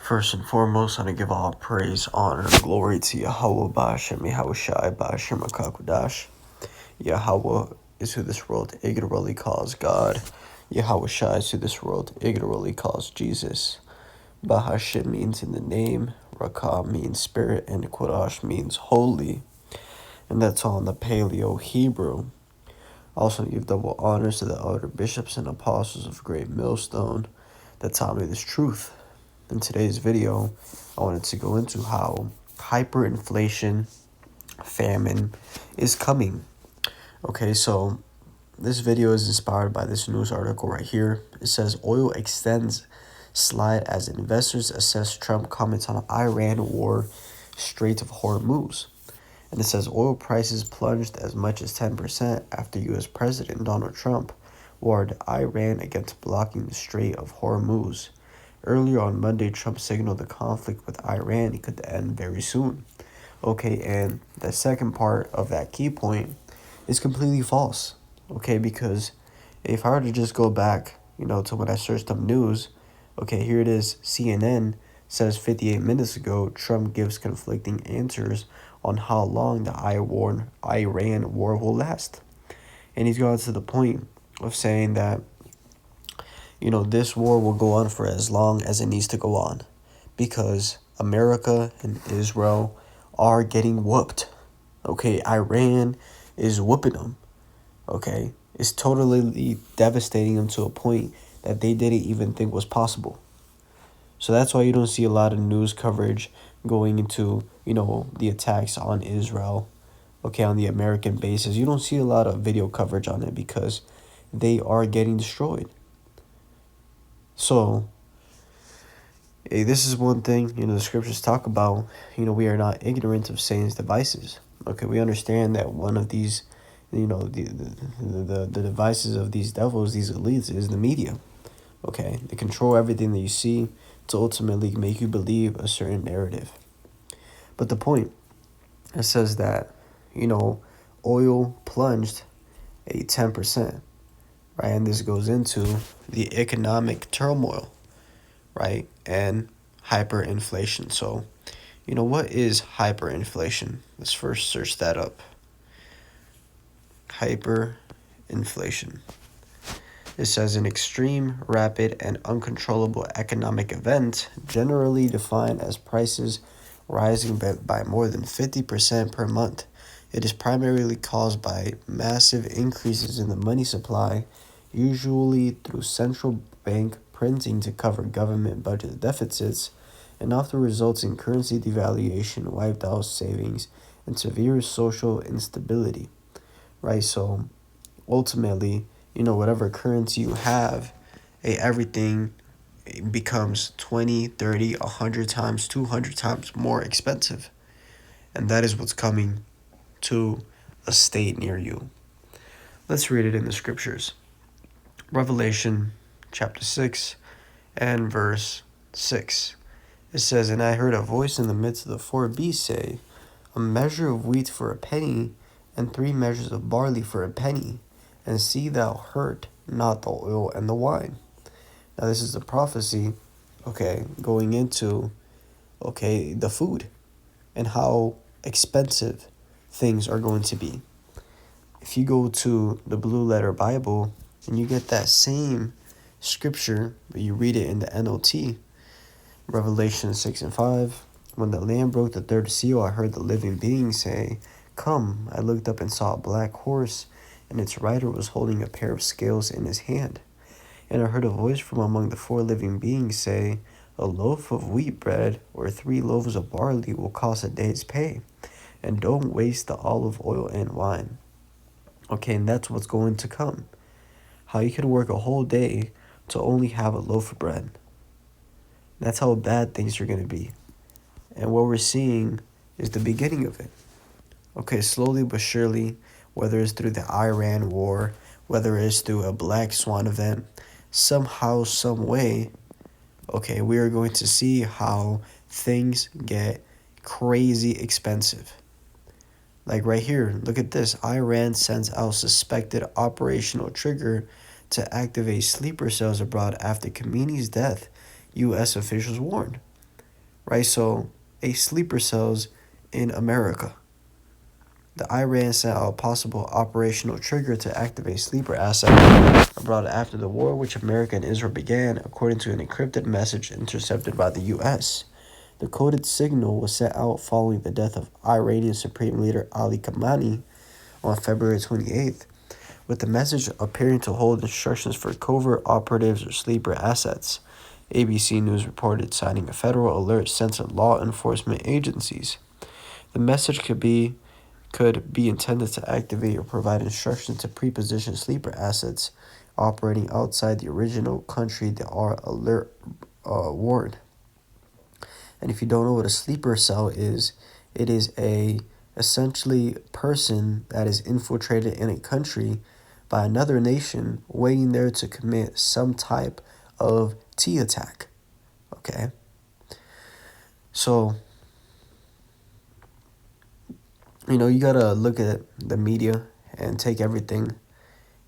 First and foremost, I want to give all praise, honor, and glory to Yahweh Bashem, Yahushai Bashem, Akakudash. Yahweh is who this world ignorantly calls God. Yahushai is who this world ignorantly calls Jesus. Bahashem means in the name, Rakah means spirit, and Kodash means holy. And that's all in the Paleo Hebrew. Also, give double honors to the elder bishops and apostles of Great Millstone that taught me this truth. In today's video, I wanted to go into how hyperinflation, famine, is coming. Okay, so this video is inspired by this news article right here. It says oil extends slide as investors assess Trump comments on Iran war, Strait of Hormuz. And it says oil prices plunged as much as 10% after U.S. President Donald Trump warned Iran against blocking the Strait of Hormuz. Earlier on Monday, Trump signaled the conflict with Iran could end very soon. Okay, and the second part of that key point is completely false. Okay, because if I were to just go back, to when I searched up news, okay, here it is. CNN says 58 minutes ago, Trump gives conflicting answers on how long the Iran war will last. And he's gone to the point of saying that this war will go on for as long as it needs to go on because America and Israel are getting whooped. Okay, Iran is whooping them. Okay, it's totally devastating them to a point that they didn't even think was possible. So that's why you don't see a lot of news coverage going into, the attacks on Israel, okay, on the American bases. You don't see a lot of video coverage on it because they are getting destroyed. So, this is one thing, the scriptures talk about, we are not ignorant of Satan's devices. Okay, we understand that one of these, the devices of these devils, these elites, is the media. Okay, they control everything that you see to ultimately make you believe a certain narrative. But the point, it says that, oil plunged a 10%. Right, and this goes into the economic turmoil, right, and hyperinflation. So, what is hyperinflation? Let's first search that up. Hyperinflation. It says an extreme, rapid, and uncontrollable economic event, generally defined as prices rising by more than 50% per month. It is primarily caused by massive increases in the money supply, usually through central bank printing to cover government budget deficits, and often results in currency devaluation, wiped out savings, and severe social instability. Right, so ultimately, whatever currency you have, everything becomes 20, 30, 100 times, 200 times more expensive. And that is what's coming to a state near you. Let's read it in the scriptures. Revelation chapter 6 and verse 6. It says, "And I heard a voice in the midst of the four beasts say, a measure of wheat for a penny, and 3 measures of barley for a penny, and see thou hurt not the oil and the wine." Now this is a prophecy, going into, the food and how expensive things are going to be. If you go to the Blue Letter Bible and you get that same scripture, but you read it in the NLT, Revelation 6 and 5, "When the Lamb broke the 3rd seal, I heard the living being say, 'Come.' I looked up and saw a black horse, and its rider was holding a pair of scales in his hand. And I heard a voice from among the 4 living beings say, 'A loaf of wheat bread or 3 loaves of barley will cost a day's pay, and don't waste the olive oil and wine.'" Okay, and that's what's going to come. How you can work a whole day to only have a loaf of bread. That's how bad things are going to be. And what we're seeing is the beginning of it. Okay, slowly but surely, whether it's through the Iran war, whether it's through a black swan event, somehow, some way, we are going to see how things get crazy expensive. Like right here, look at this. Iran sends out suspected operational trigger to activate sleeper cells abroad after Khamenei's death, U.S. officials warned. right? So, a sleeper cells in America. The Iran sent out a possible operational trigger to activate sleeper asset abroad after the war which America and Israel began, according to an encrypted message intercepted by the U.S. The coded signal was sent out following the death of Iranian Supreme Leader Ali Khamenei on February 28th, with the message appearing to hold instructions for covert operatives or sleeper assets. ABC News reported, citing a federal alert sent to law enforcement agencies. The message could be intended to activate or provide instructions to preposition sleeper assets operating outside the original country that are alert warned. And if you don't know what a sleeper cell is, it is a essentially person that is infiltrated in a country by another nation waiting there to commit some type of T attack. Okay? So, you gotta look at the media and take everything,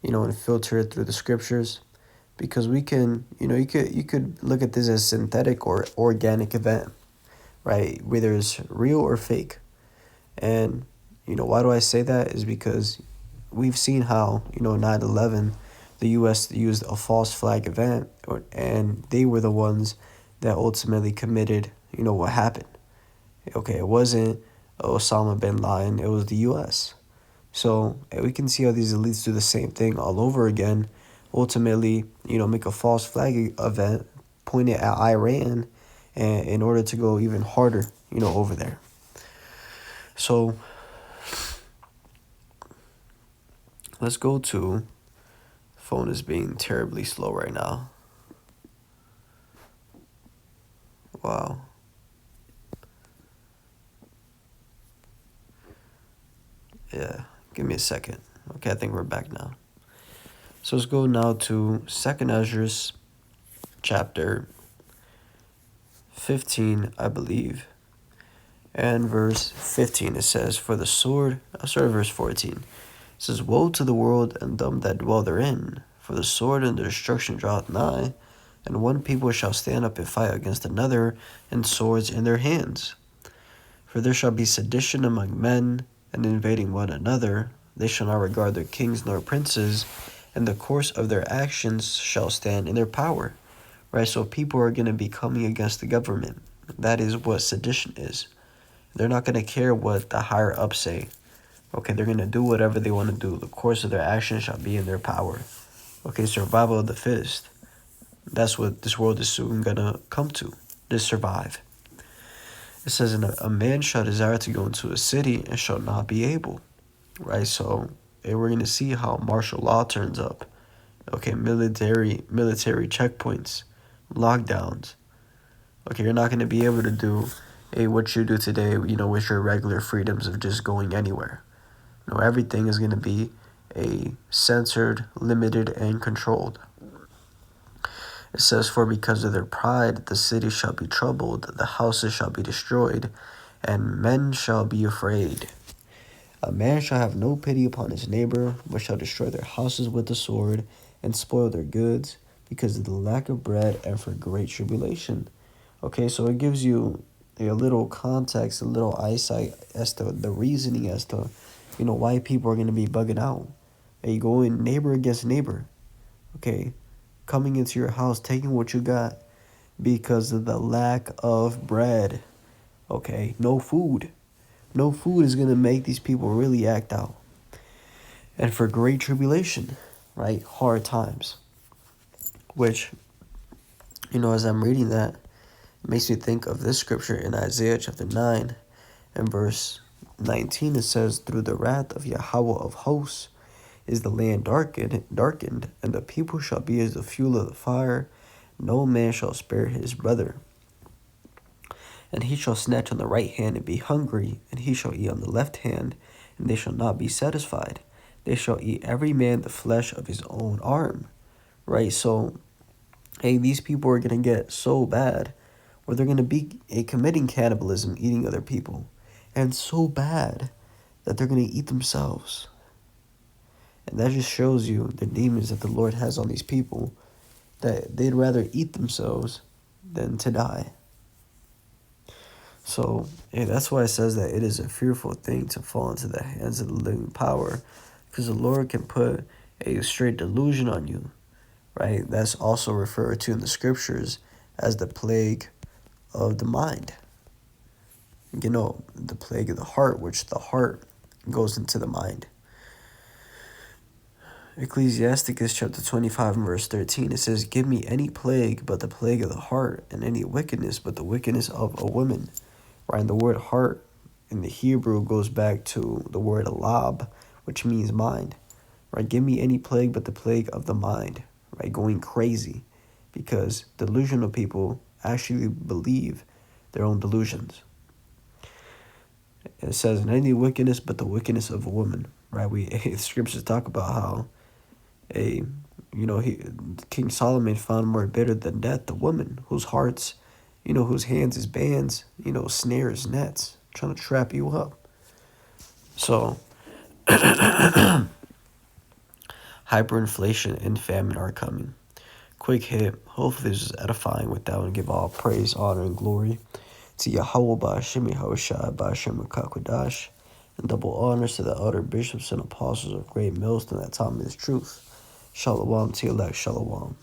and filter it through the scriptures, because we can, you could look at this as synthetic or organic event, right? Whether it's real or fake. And, why do I say that is because we've seen how, 9/11, the U.S. used a false flag event, and they were the ones that ultimately committed, what happened. Okay, it wasn't Osama bin Laden, it was the U.S. So we can see how these elites do the same thing all over again. Ultimately, make a false flag event, point it at Iran, and in order to go even harder, over there. So let's go to, phone is being terribly slow right now. Wow. Yeah, give me a second. Okay, I think we're back now. So let's go now to 2nd Ezra chapter 15, I believe. And verse 15, it says, for the sword, I'll start at verse 14. It says, woe to the world and them that dwell therein, for the sword and the destruction draweth nigh, and one people shall stand up and fight against another, and swords in their hands. For there shall be sedition among men, and invading one another. They shall not regard their kings nor princes, and the course of their actions shall stand in their power. Right, so people are going to be coming against the government. That is what sedition is. They're not going to care what the higher ups say. Okay, they're going to do whatever they want to do. The course of their actions shall be in their power. Okay, survival of the fittest. That's what this world is soon going to come to. To survive. It says, and a man shall desire to go into a city and shall not be able. Right, so we're going to see how martial law turns up. Okay, military checkpoints, lockdowns. Okay, you're not going to be able to do what you do today, with your regular freedoms of just going anywhere. Everything is going to be censored, limited, and controlled. It says, for because of their pride, the city shall be troubled, the houses shall be destroyed, and men shall be afraid. A man shall have no pity upon his neighbor, but shall destroy their houses with the sword, and spoil their goods, because of the lack of bread and for great tribulation. Okay, so it gives you a little context, a little eyesight as to the reasoning as to, why people are going to be bugging out. You go in neighbor against neighbor. Okay, coming into your house, taking what you got because of the lack of bread. Okay, no food. No food is going to make these people really act out. And for great tribulation, right? Hard times. Which, as I'm reading that, it makes me think of this scripture in Isaiah chapter 9 and verse 19. It says, through the wrath of Yahweh of hosts is the land darkened, and the people shall be as the fuel of the fire. No man shall spare his brother. And he shall snatch on the right hand and be hungry, and he shall eat on the left hand, and they shall not be satisfied. They shall eat every man the flesh of his own arm. Right? So, these people are going to get so bad, where they're going to be committing cannibalism, eating other people. And so bad that they're going to eat themselves. And that just shows you the demons that the Lord has on these people, that they'd rather eat themselves than to die. So that's why it says that it is a fearful thing to fall into the hands of the living power, because the Lord can put a straight delusion on you, right? That's also referred to in the scriptures as the plague of the mind. The plague of the heart, which the heart goes into the mind. Ecclesiasticus chapter 25 and verse 13, it says, "Give me any plague but the plague of the heart, and any wickedness but the wickedness of a woman." Right, and the word heart in the Hebrew goes back to the word alab, which means mind. Right, give me any plague but the plague of the mind. Right, going crazy, because delusional people actually believe their own delusions. It says, "In any wickedness but the wickedness of a woman." Right, scriptures talk about how King Solomon found more bitter than death the woman whose hearts, whose hands is bands, snares, nets, trying to trap you up. So, hyperinflation and famine are coming. Quick hit. Hopefully this is edifying with that one. Give all praise, honor, and glory to Yahweh Ba'Shem Yahushua Ba'Shem Kakwadash, and double honors to the elder bishops and apostles of great millstone that taught me this truth. Shalom, Tilak, Shalom.